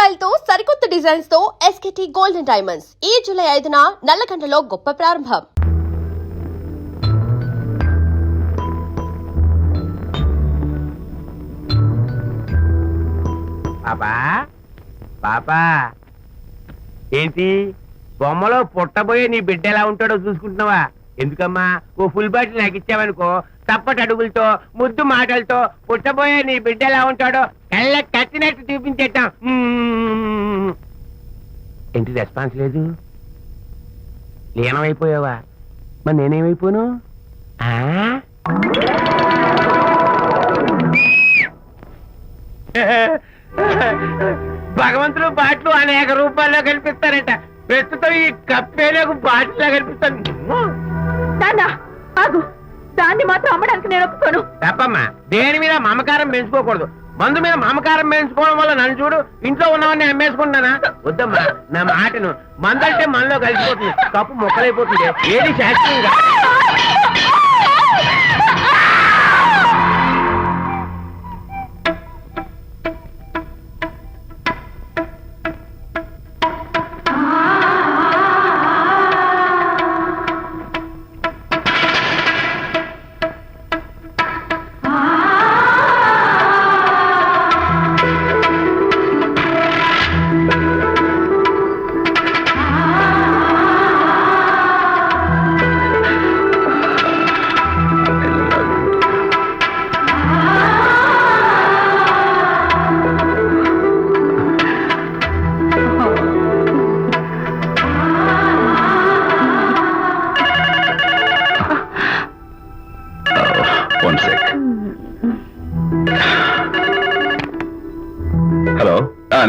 Style తో సరికొత్త designs తో ఎస్కేటీ గోల్డెన్ డైమండ్స్ ఈ జూలై 5న నల్లకంటలో గొప్ప ప్రారంభం. పాపా పాపా ఏంటి బొమ్మలో పుట్టబోయే నీ బిడ్డ ఎలా ఉంటాడో చూసుకుంటున్నావా? ఎందుకమ్మా ఓ ఫుల్ బాటిల్ నాకు ఇచ్చావనుకో, తప్పటి అడుగులతో ముద్దు మాటలతో పుట్టబోయే నీ బిడ్డ ఎలా ఉంటాడో కళ్ళ కట్టినట్టు చూపించేద్దాం. ఏంటి రెస్పాన్స్ లేదు? లీనమైపోయావా? మరి నేనేమైపోను? భగవంతుడు బాట్లు అనేక రూపాల్లో కనిపిస్తారట. ప్రస్తుతం ఈ కప్పేలకు బాటిలా కనిపిస్తాను. దాన్ని మాత్రం అమ్మడానికి నేను ఒప్పుకోను. తప్పమ్మా, దేని మీద మమకారం పెంచుకోకూడదు. మందు మీద మమకారం పెంచుకోవడం వల్ల నన్ను చూడు, ఇంట్లో ఉన్నవన్నీ అమ్మేసుకుంటానా? వద్దమ్మా, నా మాటను. మందంటే మనలో కలిసిపోతుంది, కప్పు మొక్కలైపోతుంది. ఏది శాస్త్రీయంగా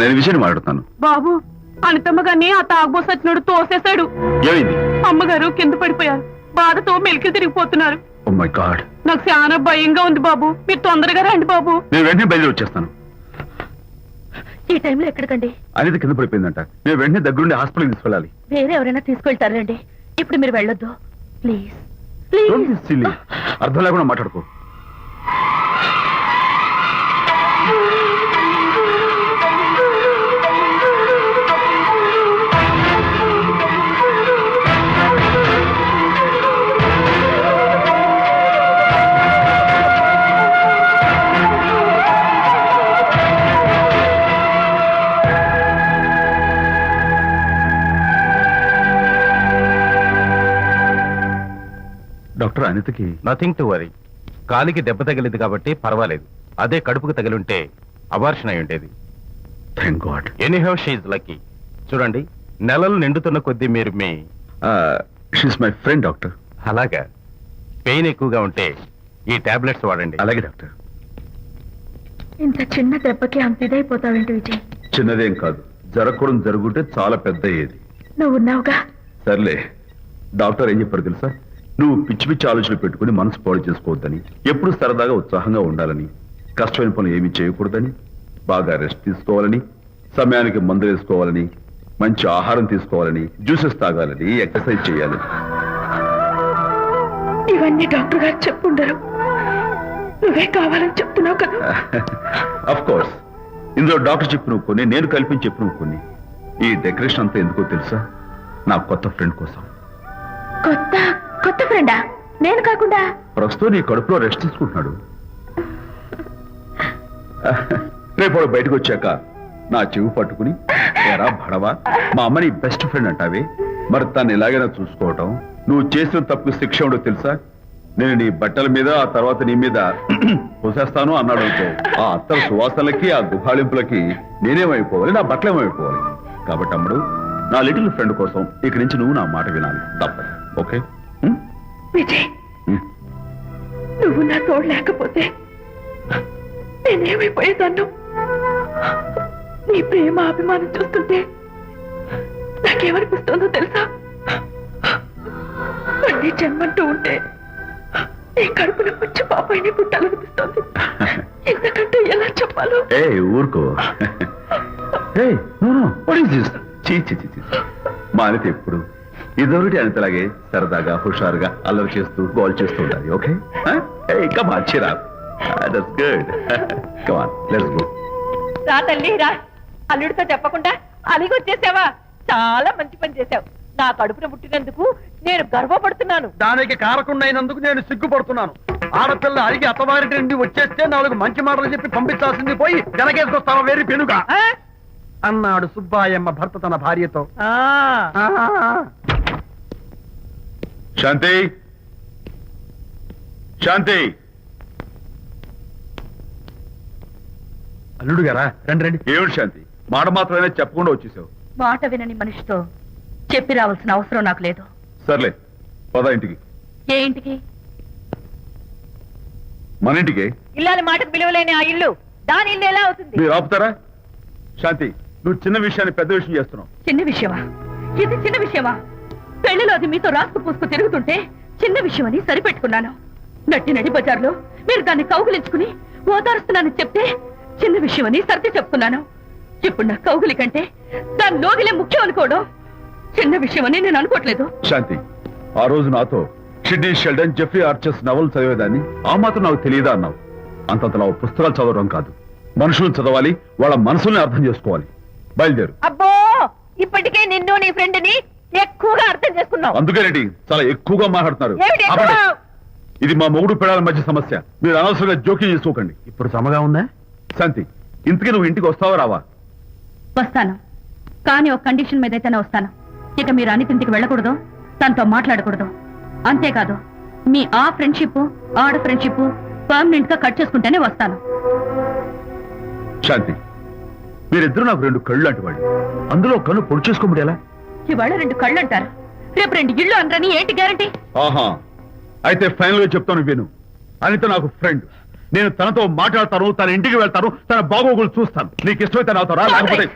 నేను విషయం మాట్లాడుతాను. బాబు, అనితమ్మ గారిని ఆ తాగుబోసు వచ్చినోడు తోసేశాడు. ఏమైంది? అమ్మగారు కింద పడిపోయారు. బాధతో మెలికి తిరిగిపోతున్నారు. ఓ మై గాడ్, నాకు చాలా భయంగా ఉంది బాబు. మీరు తొందరగా రండి బాబు. నేను వెంటనే బయలుదేరి వచ్చేస్తాను. ఈ టైంలో ఎక్కడికండి? అనేది కింద పడిపోయిందంట. నేను వెంటనే దగ్గరుండి హాస్పిటల్కి తీసుకెళ్ళాలి. వేరే ఎవరైనా తీసుకెళ్తారండి. ఇప్పుడు మీరు వెళ్ళొద్దు ప్లీజ్. అర్థం లేకుండా మాట్లాడుకో. డాక్టర్, అనితకి నథింగ్ టు వరీ. కాలికి దెబ్బ తగిలింది కాబట్టి పర్వాలేదు. అదే కడుపుకు తగిలింటే అబార్షన్ అయి ఉండేది. Thank God. Anyhow she is lucky. చూడండి, నెలలు నిండుతున్న కొద్దీ మీరు మీ షీస్ మై ఫ్రెండ్ డాక్టర్. అలాగా, పెయిన్ ఎక్కువగా ఉంటే ఈ టాబ్లెట్స్ వాడండి. అలాగే డాక్టర్. ఇంత చిన్న దెబ్బకి అంత ఇదైపోతావేంటి విజయ్? చిన్నదేం కాదు, జరగకూడదు జరుగుంటే చాలా పెద్ద అయ్యేది. నువ్వు ఉన్నావుగా. సర్లే, డాక్టర్ ఏం చెప్పారు తెలుసా? నువ్వు పిచ్చి పిచ్చి ఆలోచనలు పెట్టుకుని మనసు పాడు చేసుకోవద్దని, ఎప్పుడు సరదాగా ఉత్సాహంగా ఉండాలని, కష్టమైన పనులు ఏమీ చేయకూడదని, బాగా రెస్ట్ తీసుకోవాలని, సమయానికి మందులు వేసుకోవాలని, మంచి ఆహారం తీసుకోవాలని, జ్యూసెస్ తాగాలని, ఎక్సర్సైజ్ చేయాలని. ఇవన్నీ డాక్టర్ గారు చెప్పుండరు, నువ్వే కావాలని చెప్తున్నావు కదా. అఫ్ కోర్స్, ఇందులో డాక్టర్ చెప్పిన కొన్ని, నేను కల్పించి చెప్పిన కొన్ని. ఈ డెకరేషన్ అంతా ఎందుకో తెలుసా? నా కొత్త ఫ్రెండ్ కోసం. కొత్త ఫ్రెండా? నేను కాకుండా? ప్రస్తుతం నీ కడుపులో రెస్ట్ తీసుకుంటున్నాడు. రేపు బయటకు వచ్చాక నా చెవి పట్టుకుని, ఎరా భడవా, మా అమ్మని బెస్ట్ ఫ్రెండ్ అంటావే, మరి తను ఎలాగైనా చూసుకోవటం. నువ్వు చేసిన తప్పు శిక్ష ఉండో తెలుసా? నేను నీ బట్టల మీద, ఆ తర్వాత నీ మీద పోసేస్తాను అన్నాడు అనుకో, ఆ అత్తల సువాసనలకి, ఆ గుహాళింపులకి నేనేమైపోవాలి, నా బట్టలేమైపోవాలి. కాబట్టి అమ్ముడు, నా లిటిల్ ఫ్రెండ్ కోసం ఇక్కడి నుంచి నువ్వు నా మాట వినాలి, తప్పదు. ఓకే విజయ్, నువ్వు నా తోడు లేకపోతే నేనేమైపోయేదాన్ను. నీ ప్రేమ అభిమానం చూస్తుంటే నాకేమనిపిస్తుందో తెలుసా? మళ్ళీ జన్మంటూ ఉంటే నీ కడుపున వచ్చి పాపాయిని పుట్టాలనిపిస్తుంది. ఇంతకంటే ఎలా చెప్పాలో? ఊరుకో. మా అనిత ఎప్పుడు ఇదొకటి అనితలాగే సరదాగా, హుషారుగా, అల్లరి చేస్తూ, గోల్ చేస్తూ ఉండాలి. Okay, come on, cheer up. That's good. Come on, let's go. రా తల్లి రా. అల్లుడితో చెప్పకుండా అలిగి వచ్చేసావా? చాలా మంచి పని చేశావు. నా కడుపున పుట్టినందుకు నేను గర్వపడుతున్నాను. దానికి కారకుండైనందుకు నేను సిగ్గుపడుతున్నాను. ఆడపిల్ల అడిగి అత్తవారింటి నుండి వచ్చేస్తే 4 మంచి మాటలు చెప్పి పంపించాల్సింది పోయి వెనకేసుకొస్తావా వేరు పెనుగా ఆ? అన్నాడు సుబ్బాయమ్మ భర్త తన భార్యతో. ఆ. శాంతి శాంతి అల్లుడు గారా, రండి రండి. ఏమిటి శాంతి, మాట మాత్రమే చెప్పకుండా వచ్చేసావు? మాట వినని మనిషితో చెప్పి రావాల్సిన అవసరం నాకు లేదు. సర్లే, పద ఇంటికి. ఏ ఇంటికి? మన ఇంటికి. ఇల్లాలి మాటకు విలువలేని ఆ ఇల్లు దాని ఇల్లు ఎలా అవుతుంది? మీరు ఆపుతారా? శాంతి, నువ్వు చిన్న విషయాన్ని పెద్ద విషయం చేస్తున్నావు. చిన్న విషయమా? ఇది చిన్న విషయమా? పెళ్లిలో అది మీతో రాసుకు పూసుకు తిరుగుతుంటే చిన్న విషయమని సరిపెట్టుకున్నాను. నడి బజార్లో మీరు దాన్ని కౌగులించుకుని ఓదారుస్తున్నానని చెప్తే చిన్న విషయమని సర్ది చెప్తున్నాను. ఇప్పుడు నా కౌగులి కంటే దాని లోగిలే ముఖ్యం అనుకోవడం చిన్న విషయమని నేను అనుకోవట్లేదు. శాంతి, ఆ రోజు నాతో షిడ్నీ షెల్డన్, జెఫ్రీ ఆర్చర్స్ నవలు చదివేదాన్ని ఆ మాత్రం నాకు తెలియదా అన్నావు. అంతంతలా పుస్తకాలు చదవడం కాదు, మనుషులను చదవాలి, వాళ్ళ మనసుల్ని అర్థం చేసుకోవాలి. బయలుదేరు. అబ్బో, ఇప్పటికే నిన్ను నీ ఫ్రెండ్ ని ఎక్కువగా అర్థం చేసుకున్నావు. అందుకేనండి చాలా ఎక్కువగా మాట్లాడుతున్నారు. ఏమిటి ఎక్కువ? ఆపండి. ఇది మా మొగుడు పిల్లల మధ్య సమస్య, మీరు అనవసరంగా జోక్యం చేసుకోకండి. ఇప్పుడు సమగా ఉందా? శాంతి, ఇంతకీ నువ్వు ఇంటికి వస్తావా రావా? వస్తాను, కానీ ఒక కండిషన్ మీద అయితేనే వస్తాను. ఇక మీరు అనితింటికి వెళ్ళకూడదు, తనతో మాట్లాడకూడదు. అంతేకాదు, మీ ఆ ఫ్రెండ్షిప్ ఆడ ఫ్రెండ్షిప్ పర్మనెంట్ గా కట్ చేసుకుంటేనే వస్తాను. శాంతి, మీరిద్దరు నాకు 2 కళ్ళు లాంటి వాళ్ళు. అందులో కన్ను పొడి చేసుకోబడి ఎలా? ఇవాళ 2 కళ్ళు అంటారు, రేపు 2 ఇళ్ళు అంటారని ఏంటి గ్యారంటీ? ఆహా, అయితే ఫైనల్ గా చెప్తాను విను. అనిత నాకు ఫ్రెండ్. నేను తనతో మాట్లాడతాను, తన ఇంటికి వెళ్తాను, తన బాగోగులు చూస్తాను. నీకు ఇష్టమైతే నాతో రా, లేకపోతే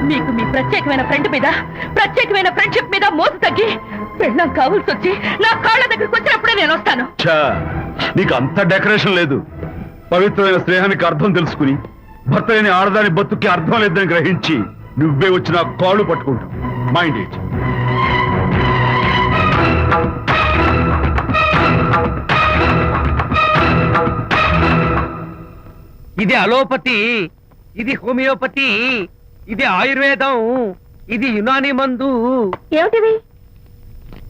మీకు మీ ప్రత్యేకమైన ఫ్రెండ్ మీద ప్రత్యేకమైన ఫ్రెండ్షిప్ మీద మోసు తగ్గి పెళ్ళం కావాల్సి వచ్చి నా కాళ్ళ దగ్గరికి వచ్చినప్పుడే నేను వస్తాను. ఛా, నీకు అంత డెకరేషన్ లేదు. పవిత్రమైన స్నేహానికి అర్థం తెలుసుకుని భర్త లేని ఆడదాని బతుక్కి అర్థం లేదని గ్రహించి నువ్వే వచ్చి నా కాళ్ళు పట్టుకుంటావు. Mind it. ఇది అలోపతి, ఇది హోమియోపతి, ఇది ఆయుర్వేదం, ఇది యునాని మందు. ఏమిటివి?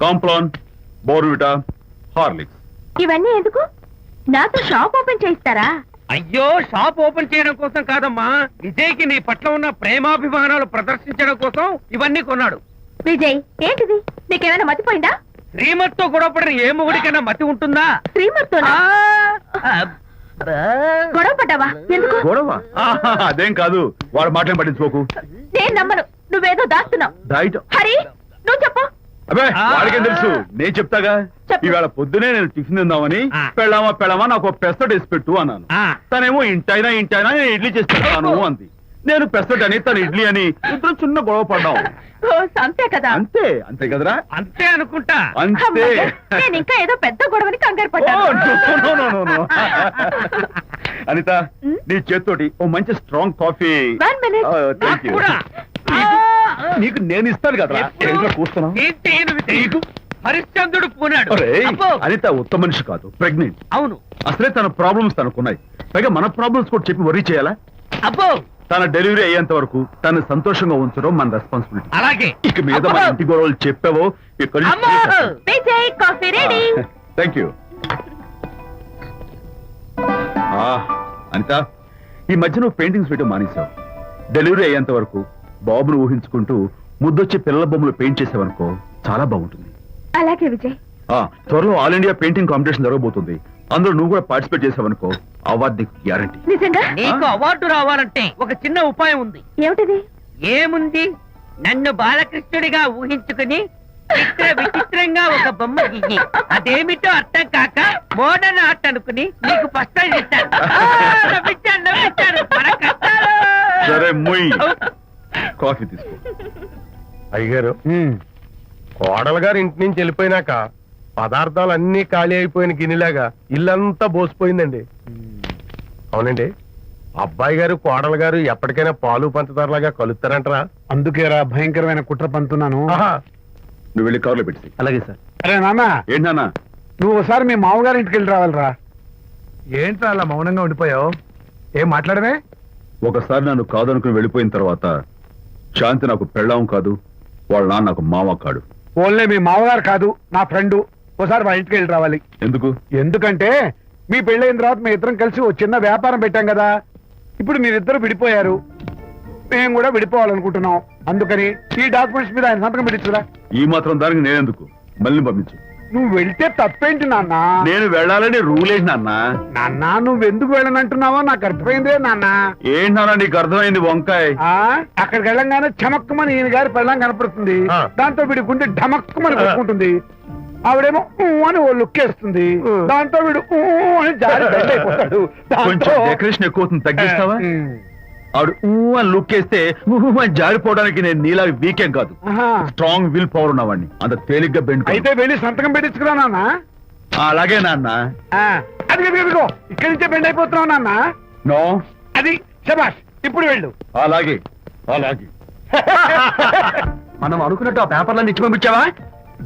Complan, Bournvita, Horlicks. ఇవన్నీ ఎందుకు? నాతో షాప్ ఓపెన్ చేయిస్తారా? అయ్యో, షాప్ ఓపెన్ చేయడం కోసం కాదమ్మా, విజయ్కి నీ పట్ల ఉన్న ప్రేమాభిమానాలు ప్రదర్శించడం కోసం ఇవన్నీ కొన్నాడు. విజయ్, ఏంటిది? నీకేమైనా మతిపోయిందా? శ్రీమతితో గొడవపడిన ఏ మొగుడికైనా మతి ఉంటుందా? శ్రీమతితో గొడవ పడ్డావా? ఎందుకు? గొడవ? ఆహా, అదేం కాదు. వాడు మాటలు పట్టించుకోకు. నేను నమ్మను, నువ్వేదో దాస్తున్నావు. డైట్. హరి, నువ్వు చెప్పు. అబ్బే, వాడికేం తెలుసు, నేను చెప్తాగా. చెప్పు. ఈవేళ పొద్దునే నేను టిఫిన్ తిందామని ఆ. పెళ్ళామా నాకు పెసరట్ వేసి పెట్టు అన్నాను. ఆ. తనేమో ఇంటైనా నేను ఇడ్లీ చేసి పెడతాను అంది. నేను పెసరట్ అని, తను ఇడ్లీ అని, ఇద్దరు చిన్న గొడవ పడ్డాం. ఓ, అంతే కదా? అంతే, అంతే కదరా? అంతే అనుకుంటా. అంతే. అమ్మయ్య, నేను ఇంకా ఏదో పెద్ద గొడవని కంగారు ఓ, పడ్డాను. no, no, no, no. Anitha, నీ చేత్తోటి ఓ మంచి strong coffee. 1 minute. Thank you. కూడా. నీకు నేను ఇస్తాను కదరా. ఎప్పుడు? ఏంట్రా కూస్తున్నావు? ఏంటి ఈయన తెలియదు? హరిశ్చంద్రుడు పూనాడు. ఒరేయ్, అబ్బో. అనిత ఉత్తమ మనిషి కాదు, ప్రెగ్నెంట్. అవును. అసలే తన ప్రాబ్లమ్స్ తనకున్నాయి, పైగా మన ప్రాబ్లమ్స్ కూడా చెప్పి వరీ చేయాలా? అబ్బో, తన డెలివరీ అయ్యేంత వరకు తను సంతోషంగా ఉంచడం మన రెస్పాన్సిబిలిటీ. అలాగే. ఇక మీద మన ఇంటి గొడవలు చెప్పావో అమ్మో. Vijay, coffee ready. Thank you. Anitha, ఈ మధ్య నువ్వు పెయింటింగ్స్ వేయడం మానేశావు. డెలివరీ అయ్యేంత వరకు బాబును ఊహించుకుంటూ ముద్దొచ్చి పిల్లల బొమ్మలు పెయింట్ చేసావనుకో, చాలా బాగుంటుంది. అలాగే విజయ్. త్వరలో ఆల్ ఇండియా పెయింటింగ్ కాంపిటీషన్ జరగబోతుంది. అందులో నువ్వు కూడా పార్టిసిపేట్ చేసావనుకో, అవార్డు నీకు గ్యారంటీ. నిజంగా? నీకు అవార్డు రావాలంటే ఒక చిన్న ఉపాయం ఉంది. ఏమిటిది? ఏముంది? నన్ను బాలకృష్ణుడిగా ఊహించుకుని విచిత్రంగా ఒక బొమ్మ గీయి. అదేమిటో అర్థం కాక మోడర్న్ ఆర్ట్ అనుకుని నీకు ఫస్ట్ ప్రైజ్ ఇస్తాను. నవ్వించాను. మన కష్టాలు. సరే, మొయ్. కాఫీ తీసుకో. అయ్యగారు, కోడలు గారు ఇంటి నుంచి వెళ్ళిపోయినాక పదార్థాలు అన్ని ఖాళీ అయిపోయిన గిన్నెలాగా ఇల్లంతా బోసిపోయిందండి. అవునండి, అబ్బాయి గారు కోడలు గారు ఎప్పటికైనా పాలు పంచదారలాగా కలుస్తారంటరా? అందుకేరా భయంకరమైన కుట్ర పంతున్నాను. నువ్వు వెళ్ళి కారులో పెట్టి. అలాగే సార్. అరే నాన్న, ఏంటన్నా? నువ్వు ఒకసారి మీ మామగారి ఇంటికి వెళ్ళి రావాలిరా. ఏంట్రా అలా మౌనంగా ఉండిపోయావు? ఏం మాట్లాడమే? ఒకసారి నన్ను కాదనుకుని వెళ్ళిపోయిన తర్వాత శాంతి నాకు పెళ్ళాం కాదు, వాళ్ళ నాన్న నాకు మామ కాడు. ఓన్లీ మీ మామగారు కాదు, నా ఫ్రెండ్. ఒకసారి మా ఇంటికి వెళ్ళి రావాలి. ఎందుకు? ఎందుకంటే మీ పెళ్ళైన తర్వాత మీ ఇద్దరం కలిసి ఓ చిన్న వ్యాపారం పెట్టాం కదా. ఇప్పుడు మీరిద్దరు విడిపోయారు, మేము కూడా విడిపోవాలనుకుంటున్నాం. అందుకని ఈ డాక్యుమెంట్స్ మీద ఆయన సంతకం పెట్టించురా. ఈ మాత్రం దానికి నేనెందుకు? మళ్ళీ పంపించు. నువ్వు వెళ్తే తప్పేంటి నాన్న? నేను వెళ్ళాలని రూల్ ఏంటి నాన్న? నాన్న నువ్వెందుకు వెళ్ళనంటున్నావో నాకు అర్థమైందే నాన్న. ఏంటన్నా నీకు అర్థమైంది వంకాయ? అక్కడికి వెళ్ళంగానే చమక్కుమని ఈయన గారి పెళ్ళం కనపడుతుంది. ఆ. దాంతో వీడి గుండె ఢమక్కుమని కొట్టుకుంటుంది. ఆవిడేమో ఊ అని ఓ లుక్ వేస్తుంది. దాంతో వీడు ఊ అని జారి బెడ్ అయిపోతాడు. కొంచెం డెకరేషన్ ఎక్కువ అవుతుంది, తగ్గిస్తావా? ఆవిడ ఊ అని లుక్ వేస్తే ఊ అని జారిపోవడానికి నేను నీలా వీకేం కాదు, స్ట్రాంగ్ విల్ పవర్ ఉన్నవాడిని. అంత తేలిగ్గా బెండ్ అయితే వెళ్ళి సంతకం పెట్టించుకురా నాన్న. అలాగే నాన్న. అది ఇదిగో ఇక్కడి నుంచే బెండ్ అయిపోతున్నావు నాన్న. నో, అది శబాష్, ఇప్పుడు వెళ్ళు. అలాగే అలాగే. మనం అనుకున్నట్టు ఆ పేపర్లను ఇచ్చి పంపించావా?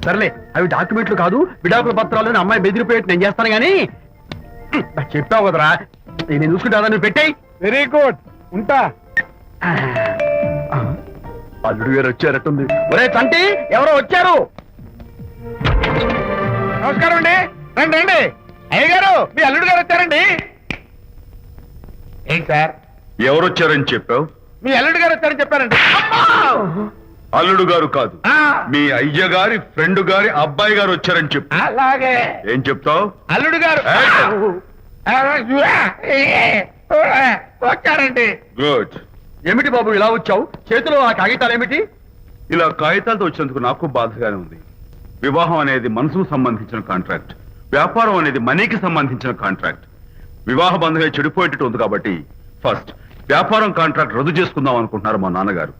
సర్లే, అవి డాక్యుమెంట్లు కాదు, విడాకుల పత్రాలు. అమ్మాయి బెదిరిపోయేట్టు నేను చేస్తాను గానీ చెప్పావు కదరా, నేను చూసుకుంటా. నువ్వు పెట్టాయి. వెరీ గుడ్, ఉంటా. అల్లుడు గారు వచ్చారట్టుంది. ఒరే తంటి, ఎవరో వచ్చారు. నమస్కారం అండి. రండి రండి. అయ్య గారు, మీ అల్లుడు గారు వచ్చారండి. ఏంటి సార్? ఎవరు వచ్చారని చెప్పావు? మీ అల్లుడు గారు వచ్చారని చెప్పారండి. అల్లుడు గారు కాదు, మీ అయ్య గారి ఫ్రెండ్ గారి అబ్బాయి గారు వచ్చారని చెప్పు. అలాగే. ఏం చెప్తావు? అల్లుడు గారు వచ్చారండి. గుడ్. ఏమిటి బాబు ఇలా వచ్చావు? చేతిలో ఆ కాగితాలు ఏమిటి? ఇలా కాగితాలతో వచ్చినందుకు నాకు బాధగానే ఉంది. వివాహం అనేది మనసుకు సంబంధించిన కాంట్రాక్ట్, వ్యాపారం అనేది మనీకి సంబంధించిన కాంట్రాక్ట్. వివాహ బంధంగా చెడిపోయేటట్టు ఉంది కాబట్టి ఫస్ట్ వ్యాపారం కాంట్రాక్ట్ రద్దు చేసుకుందాం అనుకుంటున్నారు మా నాన్నగారు.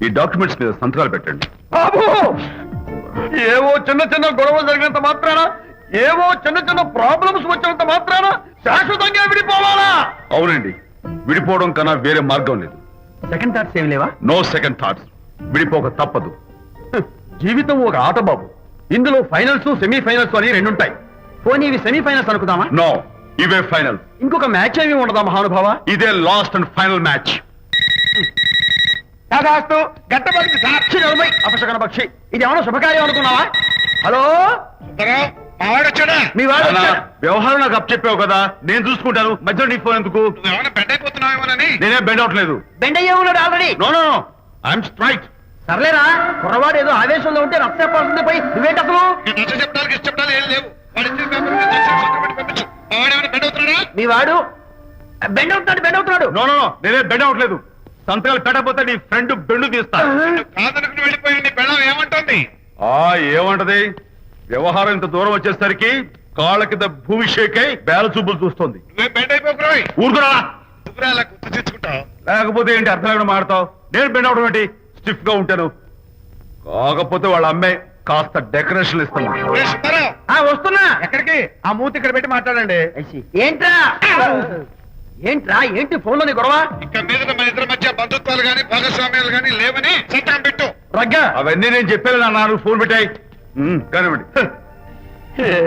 ఈ డాక్యుమెంట్స్ మీద సంతకాలు పెట్టండి. బాబు, ఏవో చిన్న చిన్న గొడవలు జరిగినంత మాత్రాన, ఏవో చిన్న చిన్న ప్రాబ్లమ్స్ వచ్చినంత మాత్రాన శాశ్వతంగా విడిపోవాలా? అవునండి, విడిపోవడం కన్నా వేరే మార్గం లేదు. సెకండ్ థాట్స్ ఏం లేవా? No second thoughts. విడిపోక తప్పదు. జీవితం ఒక ఆట బాబు. ఇందులో ఫైనల్స్, సెమీఫైనల్స్ అని రెండుంటాయి. పోనీ ఇవి సెమీఫైనల్స్ అనుకుందామా? నో, ఇవే ఫైనల్. ఇంకొక మ్యాచ్ ఏమి ఉండదా మహానుభావ? ఇదే లాస్ట్ అండ్ ఫైనల్ మ్యాచ్. కాదాస్తు గట్టబడికి సాక్షి నిలబై అపశకన పక్షి. ఇది ఏమన్నా శుభకార్యం అనుకున్నావా? హలో, మీ వాడు నాన్న, వచ్చాడు. వ్యవహారం నాకు అప్ చెప్పావు కదా, నేను చూసుకుంటాను. మధ్యలో నీ ఫోన్ ఎందుకు? నేనే బెండ్ అవట్లేదు. బెండ్ అయ్యే ఉన్నాడు already. No no no, I'm straight. సర్లేరా, కుర్రవాడు ఏదో ఆవేశంలో ఉంటే రక్త చెప్పాల్సింది పోయి నువ్వేంటి అసలు? మీ వాడు బెండ్ అవుతున్నాడు, బెండ్ అవుతున్నాడు. నో నో నో, నేనే బెండ్ అవట్లేదు. సంతకాలు పెట్టకపోతే నీ ఫ్రెండ్ బెండు తీస్తా. ఏమంటది? వ్యవహారం ఇంత దూరం వచ్చేసరికి కాళ్ళ కింద భూమి షేక్ అయి బేల చూపులు చూస్తుంది. ఊరుకురా, లేకపోతే ఏంటి అర్థం లేకుండా మాడతావు? నేను బెండ్ అవడం ఏంటి? స్టిఫ్ గా ఉంటాను. కాకపోతే వాళ్ళ అమ్మాయి కాస్త డెకరేషన్ ఇస్తాను. వస్తున్నా. ఎక్కడికి? ఆ మూతి ఇక్కడ పెట్టి మాట్లాడండి. ఏంట్రా ఏంట్రా ఏంటి ఫోన్ లోని గొడవ? ఇక మీద మన ఇద్దరి మధ్య బంధుత్వాలు గాని భాగస్వామ్యాలు గాని లేవని సంతకం పెట్టు. రగ్గా అవన్నీ నేను చెప్పాను నాన్న, ఫోన్ పెట్టాయి. కానివ్వండి.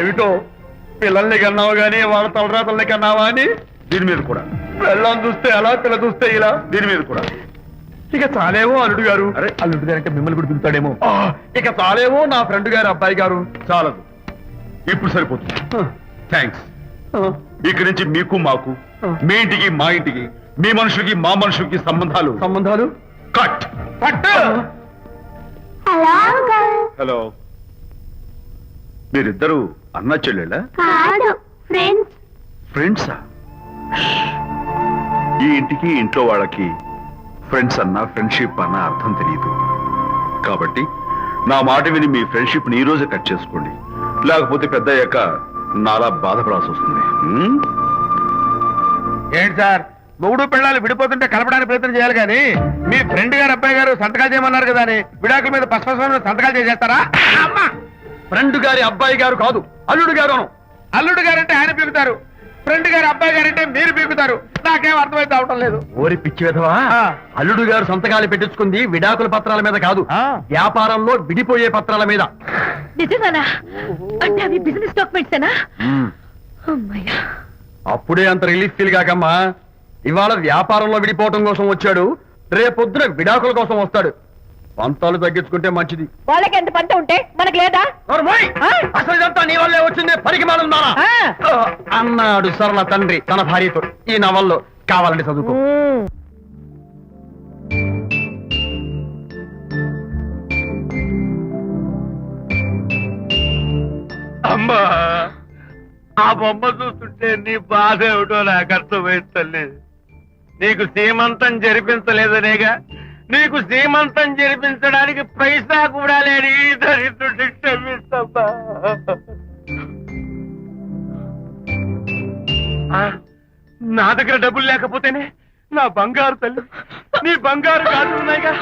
ఏమిటో పిల్లల్ని కన్నావు గాని వాళ్ళ తలరాతల్ని కన్నావా అని. దీని మీద కూడా పిల్లల్ని చూస్తే అలా, పిల్ల చూస్తే ఇలా. దీని మీద కూడా. ఇక చాలేమో అల్లుడు గారు. అరే, అల్లుడు గారు అంటే మిమ్మల్ని కూడా పిలుతాడేమో. ఇక చాలేమో నా ఫ్రెండ్ గారు అబ్బాయి గారు. చాలదు, ఇప్పుడు సరిపోతుంది. థ్యాంక్స్. ఇక్కడి నుంచి మీకు మాకు, మీ ఇంటికి మా ఇంటికి, మీ మనుషులకి మా మనుషులకి సంబంధాలు కట్. పట్టు. హలో, మీరిద్దరు అన్న చెల్లెళ్ళా? కాదు, ఫ్రెండ్స్. ఫ్రెండ్సా? ఈ ఇంటికి ఇంట్లో వాళ్ళకి ఫ్రెండ్స్ అన్న, ఫ్రెండ్షిప్ అన్న అర్థం తెలియదు. కాబట్టి నా మాట విని మీ ఫ్రెండ్షిప్ ని ఈ రోజే కట్ చేసుకోండి, లేకపోతే పెద్ద అయ్యాక నాలా బాధపడాల్సి వస్తుంది. ఏంటి సార్, మొగుడు పిల్లలు విడిపోతుంటే కలపడానికి ప్రయత్నం చేయాలి కానీ మీ ఫ్రెండ్ గారు అబ్బాయి గారు సంతకాలు చేయమన్నారు కదా అని విడాకుల మీద పశ్చిమ సంతకాలు చేసేస్తారా? ఫ్రెండ్ గారి అబ్బాయి గారు కాదు, అల్లుడు గారు. అల్లుడు గారంటే ఆయన పీకుతారు, ఫ్రెండ్ గారు అబ్బాయి గారంటే మీరు పీకుతారు. నాకేం అర్థమైతే అవటం లేదు. ఓరి పిచ్చి విధవా, అల్లుడు గారు సంతకాలు పెట్టించుకుంది విడాకుల పత్రాల మీద కాదు, వ్యాపారంలో విడిపోయే పత్రాల మీద. నిజంగానా? అంటే అవి బిజినెస్ డాక్యుమెంట్స్ ఏనా? అమ్మయ్యా. అప్పుడే అంత రిలీఫ్ ఫీల్ కాకమ్మా, ఇవాళ వ్యాపారంలో విడిపోవటం కోసం వచ్చాడు, రేపొద్దున విడాకుల కోసం వస్తాడు. పంతాలు తగ్గించుకుంటే మంచిది. వాళ్ళకి ఎంత పంట ఉంటే మనకు లేదా? నోర్మోయ్! ఆ? అసలు ఇదంతా నీ వల్లే వచ్చింది, పనికి మాలుందానా అన్నాడు సరళ తండ్రి తన భార్యతో. ఈ నవల్లో కావాలంటే చదువుకో. అమ్మా, ఆ బొమ్మ చూస్తుంటే నీ బాధ ఏమిటో నాకు అర్థమైంది తల్లి. నీకు సీమంతం జరిపించలేదనేగా, నీకు సీమంతం జరిపించడానికి పైసా కూడా లేని ఈ దరిద్రుడిని క్షమిస్తమ్మా. నా దగ్గర డబ్బులు లేకపోతేనే నా బంగారు తల్లి, నీ బంగారు గాజులు ఉన్నాయిగా,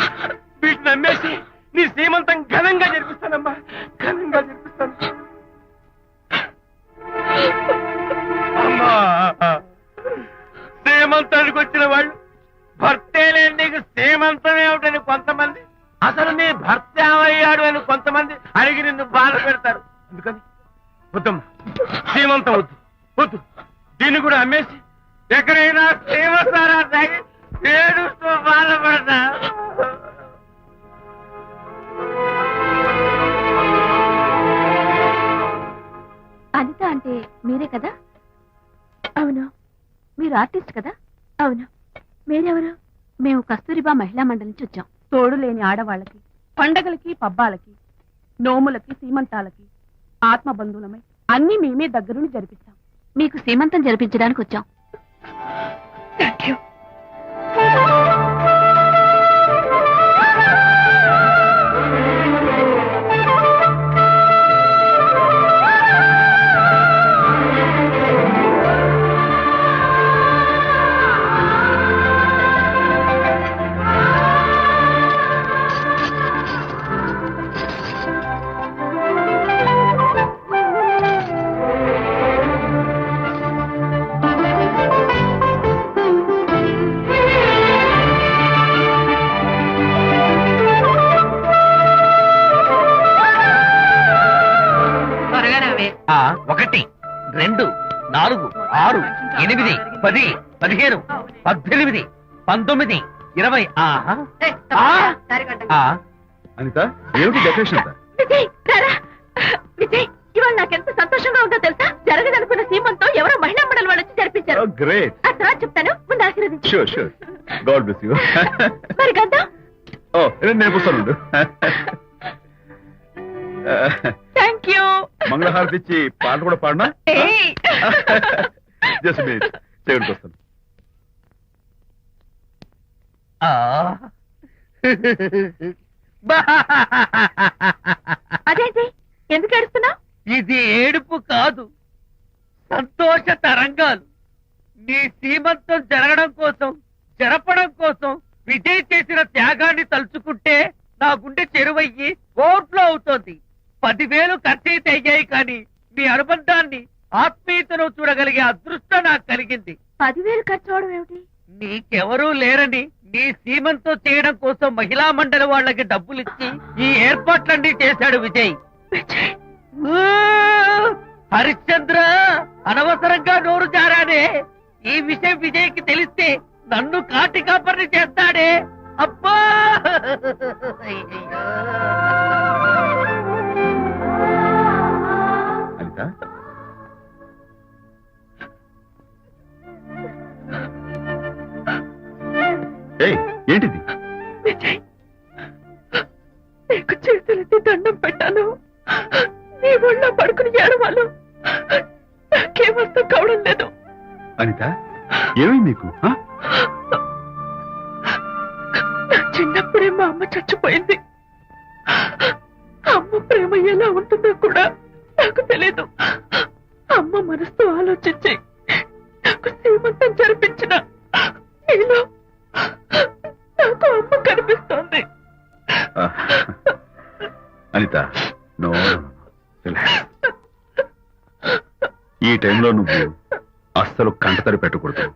వీటిని అమ్మేసి నీ సీమంతం ఘనంగా జరిపిస్తానమ్మా, ఘనంగా జరిపిస్తాను. అమ్మా, సీమంతానికి వచ్చిన వాళ్ళు భర్తే లేని నీకు సీమంతం ఏమిటని కొంతమంది, అసలు నీ భర్త ఏమయ్యాడు అని కొంతమంది అడిగి నిన్ను బాధ పెడతారు. అందుకని వద్దమ్మా, సీమంతం వద్దు వద్దు. దీన్ని కూడా అమ్మేసి ఎక్కడైనా సీమసారా తాగి ఏడుస్తూ బాధపడతా. అనిత అంటే మీరే కదా? అవును. మీరు ఆర్టిస్ట్ కదా? అవును. మీరెవరు? మేము కస్తూరిబా మహిళా మండలి నుంచి వచ్చాం. తోడు లేని ఆడవాళ్ళకి, పండగలకి, పబ్బాలకి, నోములకి, సీమంతాలకి ఆత్మ బంధువులమై అన్ని మేమే దగ్గరుండి జరిపిస్తాం. మీకు సీమంతం జరిపించడానికి వచ్చాం. Thank you. ఆ 1 2 4 6 8 10 15 18 19 20. అనిత, ఏమిటి డెకరేషన్ అంతా? విజయ్, రారా. విజయ్, ఇవాళ నాకెంత సంతోషంగా ఉందో తెలుసా? జరగదనుకున్న సీమంతో ఎవరో మహిళా మండలి వాళ్ళు వచ్చి జరిపించారు. గ్రేట్. ఆ తర్వాత చెప్తాను, ముందు ఆశీర్వదించు. Sure sure. God bless you. మరి గద్దా? ఓ, నేను పుస్తాను. Thank you. మంగళహారతి ఇచ్చి పాట కూడా పాడినా? జస్ట్ మినిట్, చేయడానికి వస్తాను. అదేంటి, ఎందుకు ఏడుస్తున్నావు? ఇది ఏడుపు కాదు, సంతోష తరంగాలు. నీ సీమంతం జరపడం కోసం విజయ్ చేసిన త్యాగాన్ని తలుచుకుంటే నా గుండె చెరువయ్యి కోట్లో అవుతోంది. 10,000 ఖర్చయితే అయ్యాయి, కానీ మీ అనుబంధాన్ని, ఆత్మీయతను చూడగలిగే అదృష్టం నాకు కలిగింది. 10,000 ఖర్చు అవడం ఏమిటి? నీకెవరూ లేరని నీ సీమంతో చేయడం కోసం మహిళా మండలి వాళ్ళకి డబ్బులిచ్చి ఈ ఏర్పాట్లన్నీ చేశాడు విజయ్. హరిశ్చంద్ర, అనవసరంగా నోరు జారానే. ఈ విషయం విజయ్కి తెలిస్తే నన్ను కాటి కాపర్ని చేస్తాడే. అబ్బా! అనిత, ఏంటిది? విజయ్, నీకు చేతులెత్తి దండం పెట్టాను. నీ ఒళ్ళో పడుకుని ఏడవాళ్ళు. నాకేమర్థం కావడం లేదు. అనిత, ఏమైంది నీకు? నా చిన్నప్పుడే మా అమ్మ చచ్చిపోయింది. అమ్మ ప్రేమ ఎలా ఉంటుందో కూడా నాకు తెలీదు. అమ్మ మనసుతో ఆలోచించి నాకు సీమంతం జరిపించిన నీలో నాకు అమ్మ కనిపిస్తోంది. అనిత, నో, ఈ టైంలో నువ్వు అస్సలు కంటతడి పెట్టకూడదు.